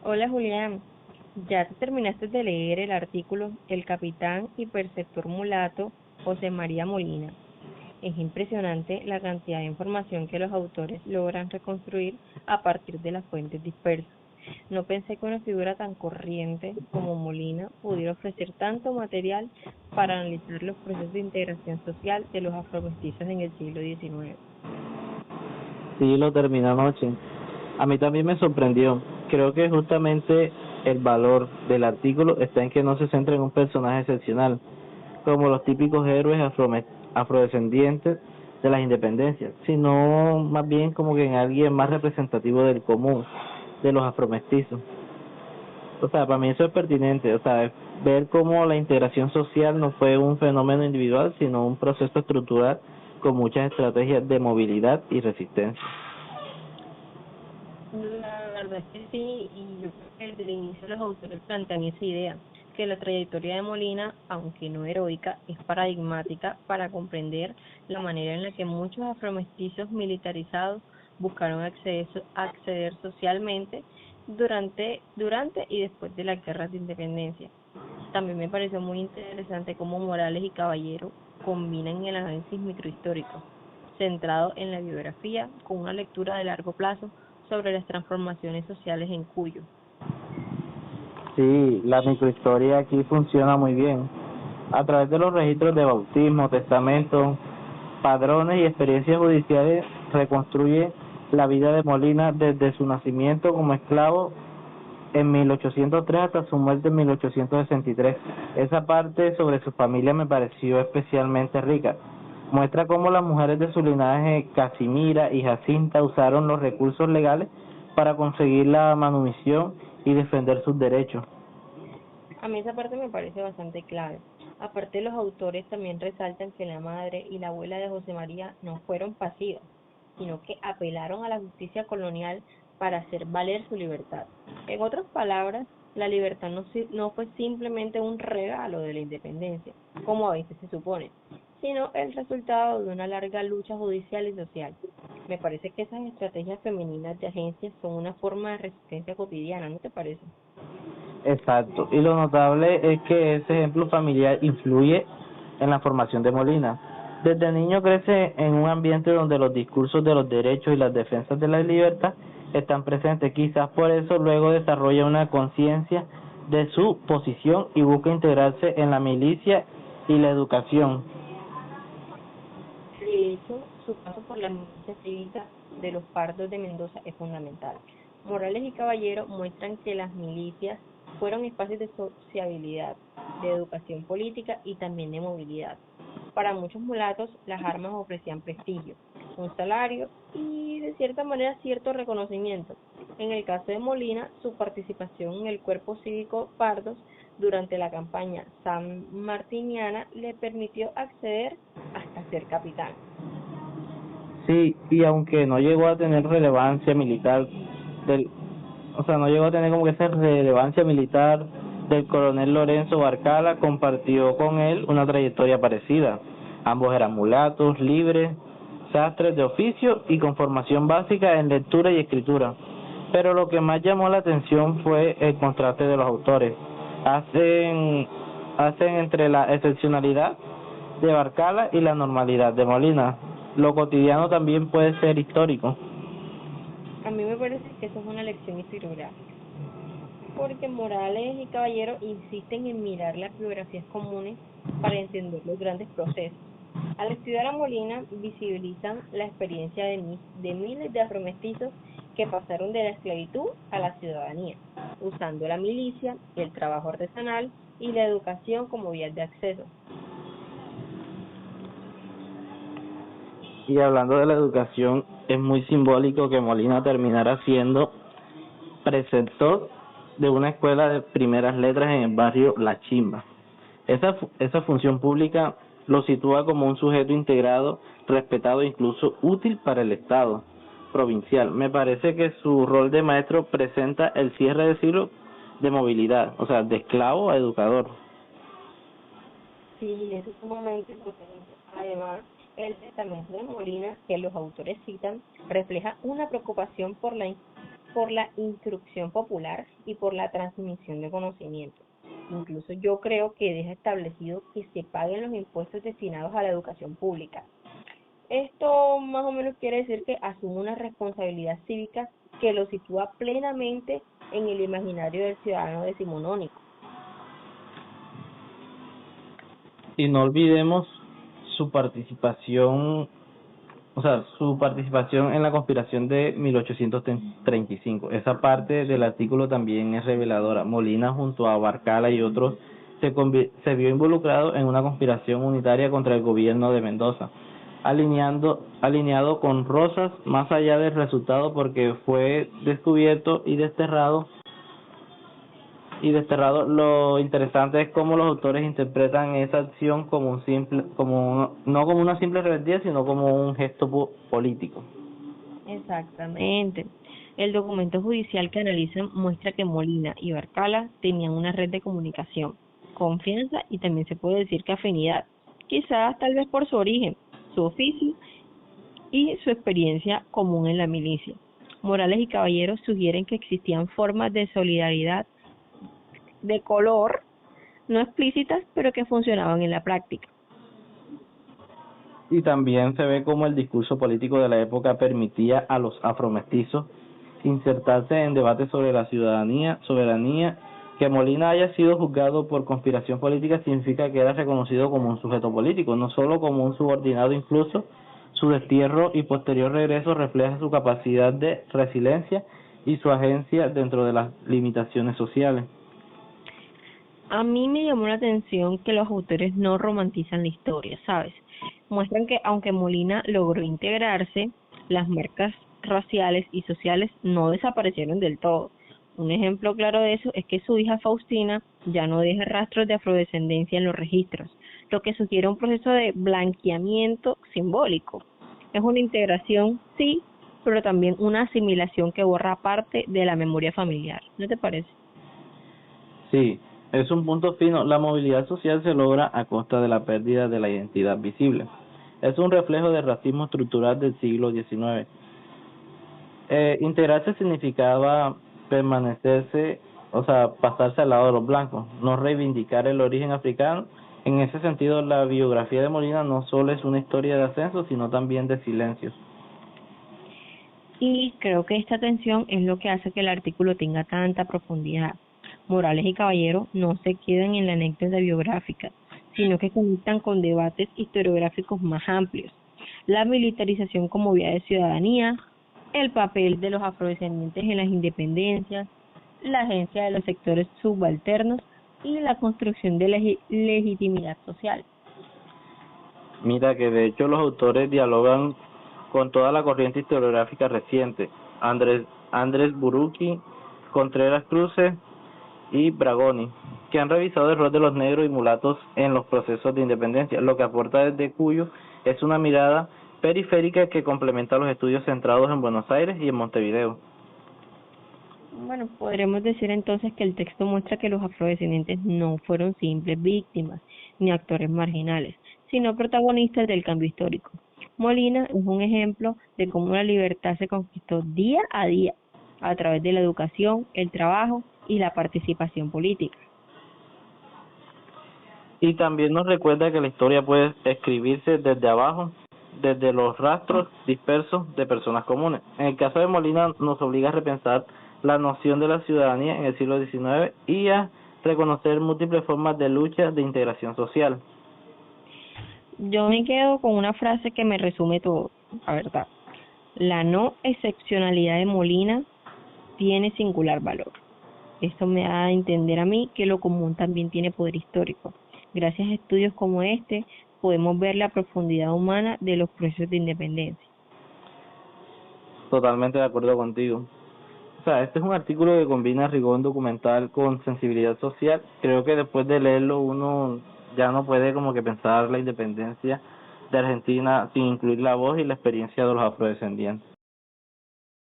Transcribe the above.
Hola Julián, ¿ya te terminaste de leer el artículo El capitán y perceptor mulato José María Molina? Es impresionante la cantidad de información que los autores logran reconstruir a partir de las fuentes dispersas. No pensé que una figura tan corriente como Molina pudiera ofrecer tanto material para analizar los procesos de integración social de los afromestizos en el siglo XIX. Sí, lo terminé anoche. A mí también me sorprendió. Creo que justamente el valor del artículo está en que no se centra en un personaje excepcional, como los típicos héroes afrodescendientes de las independencias, sino más bien como que en alguien más representativo del común, de los afromestizos. O sea, para mí eso es pertinente, o sea, ver cómo la integración social no fue un fenómeno individual, sino un proceso estructural con muchas estrategias de movilidad y resistencia. La verdad es que sí, y yo creo que desde el inicio los autores plantean esa idea, que la trayectoria de Molina, aunque no heroica, es paradigmática para comprender la manera en la que muchos afromestizos militarizados buscaron acceder socialmente durante y después de las guerras de independencia. También me pareció muy interesante cómo Morales y Caballero combinan el análisis microhistórico, centrado en la biografía, con una lectura de largo plazo sobre las transformaciones sociales en Cuyo. Sí, la microhistoria aquí funciona muy bien. A través de los registros de bautismo, testamentos, padrones y experiencias judiciales, reconstruye la vida de Molina desde su nacimiento como esclavo en 1803 hasta su muerte en 1863. Esa parte sobre su familia me pareció especialmente rica. Muestra cómo las mujeres de su linaje, Casimira y Jacinta, usaron los recursos legales para conseguir la manumisión y defender sus derechos. A mí esa parte me parece bastante clave. Aparte, los autores también resaltan que la madre y la abuela de José María no fueron pasivas, sino que apelaron a la justicia colonial para hacer valer su libertad. En otras palabras, la libertad no fue simplemente un regalo de la independencia, como a veces se supone, sino el resultado de una larga lucha judicial y social. Me parece que esas estrategias femeninas de agencia son una forma de resistencia cotidiana, ¿no te parece? Exacto. Y lo notable es que ese ejemplo familiar influye en la formación de Molina. Desde niño crece en un ambiente donde los discursos de los derechos y las defensas de la libertad están presentes. Quizás por eso luego desarrolla una conciencia de su posición y busca integrarse en la milicia y la educación. De hecho, su paso por la milicia cívica de los Pardos de Mendoza es fundamental. Morales y Caballero muestran que las milicias fueron espacios de sociabilidad, de educación política y también de movilidad. Para muchos mulatos, las armas ofrecían prestigio, un salario y, de cierta manera, cierto reconocimiento. En el caso de Molina, su participación en el cuerpo cívico Pardos durante la campaña san martiniana le permitió acceder hasta ser capitán. Sí, y aunque no llegó a tener relevancia militar del, o sea, no llegó a tener como que esa relevancia militar del coronel Lorenzo Barcala, compartió con él una trayectoria parecida. Ambos eran mulatos, libres, sastres de oficio y con formación básica en lectura y escritura. Pero lo que más llamó la atención fue el contraste de los autores. Hacen, hacen entre la excepcionalidad de Barcala y la normalidad de Molina. Lo cotidiano también puede ser histórico. A mí me parece que eso es una lección historiográfica, porque Morales y Caballero insisten en mirar las biografías comunes para entender los grandes procesos. Al estudiar a Molina, visibilizan la experiencia de miles de afromestizos que pasaron de la esclavitud a la ciudadanía, usando la milicia, el trabajo artesanal y la educación como vías de acceso. Y hablando de la educación, es muy simbólico que Molina terminara siendo preceptor de una escuela de primeras letras en el barrio La Chimba. Esa función pública lo sitúa como un sujeto integrado, respetado e incluso útil para el Estado provincial. Me parece que su rol de maestro presenta el cierre de siglo de movilidad, o sea, de esclavo a educador. Sí, eso es sumamente potente. Además, el testamento de Molina, que los autores citan, refleja una preocupación por la por la instrucción popular y por la transmisión de conocimiento. Incluso yo creo que deja establecido que se paguen los impuestos destinados a la educación pública. Esto más o menos quiere decir que asume una responsabilidad cívica que lo sitúa plenamente en el imaginario del ciudadano decimonónico. Y no olvidemos su participación, o sea, su participación en la conspiración de 1835. Esa parte del artículo también es reveladora. Molina, junto a Barcala y otros, se vio involucrado en una conspiración unitaria contra el gobierno de Mendoza, alineado con Rosas, más allá del resultado, porque fue descubierto y desterrado. Lo interesante es cómo los autores interpretan esa acción como no como una simple rebeldía, sino como un gesto político. Exactamente. El documento judicial que analizan muestra que Molina y Barcala tenían una red de comunicación, confianza y también se puede decir que afinidad, quizás tal vez por su origen, su oficio y su experiencia común en la milicia. Morales y Caballeros sugieren que existían formas de solidaridad de color no explícitas, pero que funcionaban en la práctica. Y también se ve cómo el discurso político de la época permitía a los afromestizos insertarse en debates sobre la soberanía. Que Molina haya sido juzgado por conspiración política significa que era reconocido como un sujeto político, no solo como un subordinado. Incluso su destierro y posterior regreso refleja su capacidad de resiliencia y su agencia dentro de las limitaciones sociales. A mí me llamó la atención que los autores no romantizan la historia, ¿sabes? Muestran que aunque Molina logró integrarse, las marcas raciales y sociales no desaparecieron del todo. Un ejemplo claro de eso es que su hija Faustina ya no deja rastros de afrodescendencia en los registros, lo que sugiere un proceso de blanqueamiento simbólico. Es una integración, sí, pero también una asimilación que borra parte de la memoria familiar. ¿No te parece? Sí, es un punto fino. La movilidad social se logra a costa de la pérdida de la identidad visible. Es un reflejo del racismo estructural del siglo XIX. Integrarse significaba permanecerse, o sea, pasarse al lado de los blancos, no reivindicar el origen africano. En ese sentido, la biografía de Molina no solo es una historia de ascenso, sino también de silencios. Y creo que esta tensión es lo que hace que el artículo tenga tanta profundidad. Morales y Caballero no se quedan en la anécdota biográfica, sino que conectan con debates historiográficos más amplios. La militarización como vía de ciudadanía, el papel de los afrodescendientes en las independencias, la agencia de los sectores subalternos y la construcción de legitimidad social. Mira que de hecho los autores dialogan con toda la corriente historiográfica reciente, Andrés Buruki, Contreras Cruces y Bragoni, que han revisado el rol de los negros y mulatos en los procesos de independencia, lo que aporta desde Cuyo es una mirada periférica que complementa los estudios centrados en Buenos Aires y en Montevideo. Bueno, podremos decir entonces que el texto muestra que los afrodescendientes no fueron simples víctimas ni actores marginales, sino protagonistas del cambio histórico. Molina es un ejemplo de cómo la libertad se conquistó día a día a través de la educación, el trabajo y la participación política. Y también nos recuerda que la historia puede escribirse desde abajo, desde los rastros dispersos de personas comunes. En el caso de Molina nos obliga a repensar la noción de la ciudadanía en el siglo XIX y a reconocer múltiples formas de lucha de integración social. Yo me quedo con una frase que me resume todo, la verdad. La no excepcionalidad de Molina tiene singular valor. Esto me da a entender a mí que lo común también tiene poder histórico. Gracias a estudios como este, podemos ver la profundidad humana de los procesos de independencia. Totalmente de acuerdo contigo. O sea, este es un artículo que combina rigor documental con sensibilidad social. Creo que después de leerlo uno ya no puede como que pensar la independencia de Argentina sin incluir la voz y la experiencia de los afrodescendientes.